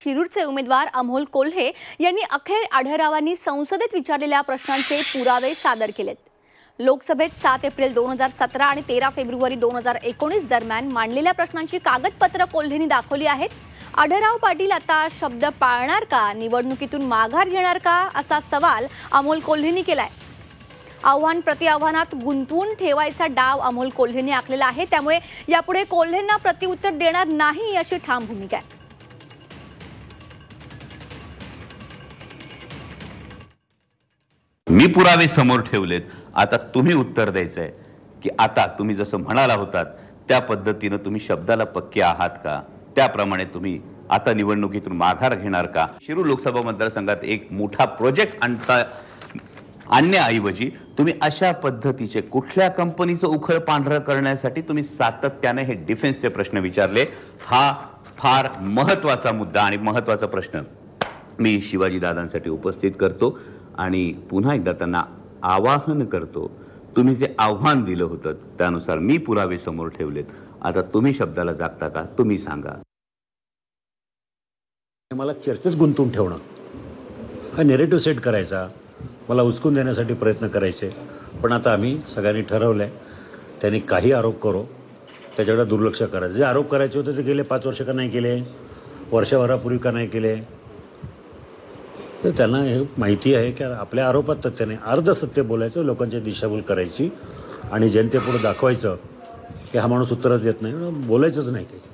शिरूरचे उमेदवार अमोल कोल्हे यांनी अखेर आढळरावांनी संसदेत विचारलेल्या प्रश्नांचे पुरावे सादर केलेत। लोकसभेत 7 एप्रिल 2017 आणि 13 फेब्रुवारी 2019 दरम्यान मांडलेल्या प्रश्नांची कागदपत्र कोल्हेंनी दाखवली आहेत। आढळराव पाटील आता शब्द पाळणार का, निवडणुकीतून माघार घेणार का, असा सवाल अमोल कोल्हेंनी केलाय। आव्हान प्रतिआव्हानात गुंतवून ठेवायचा डाव अमोल कोल्हेंनी आखलेला आहे, त्यामुळे यापुढे कोल्हेंना प्रत्युत्तर देणार नाही अशी ठाम भूमिका आहे। मी पुरावे समोर ठेवलेत, आता तुम्ही उत्तर द्यायचंय की आता तुम्ही जसं म्हणाला होतात त्या पद्धतीने तुम्ही शब्दाला पक्के आहात का, त्याप्रमाणे तुम्ही आता निवडणुकीतून माघार घेणार का। शिरूर लोकसभा मतदारसंघात एक मोठा प्रोजेक्ट आणण्याऐवजी तुम्ही अशा पद्धतीचे कुठल्या कंपनीचं उखळ पांढरं करण्यासाठी तुम्ही सातत्याने हे डिफेन्सचे प्रश्न विचारले। हा फार महत्त्वाचा मुद्दा आणि महत्त्वाचा प्रश्न मी शिवाजी दादांसाठी उपस्थित करतो आणि पुन्हा एकदा त्यांना आवाहन करतो, तुम्ही जे आव्हान दिलं होतं त्यानुसार मी पुरावे समोर ठेवलेत, आता तुम्ही शब्दाला जागता का, तुम्ही सांगा। मला चर्चेत गुंतवून ठेवणं, हा नेरेटिव्ह सेट करायचा, मला उचकून देण्यासाठी प्रयत्न करायचे। पण आता आम्ही सगळ्यांनी ठरवलंय त्यांनी काही आरोप करो त्याच्याकडे दुर्लक्ष करायचं। जे आरोप करायचे होते ते गेले 5 वर्ष का नाही केले, वर्षभरापूर्वी का नाही केले, तर त्यांना हे माहिती आहे की आपल्या आरोपात तथ्याने अर्ध सत्य बोलायचं, लोकांची दिशाभूल करायची आणि जनतेपुढे दाखवायचं की हा माणूस उत्तरच देत नाही, बोलायचंच नाही काही।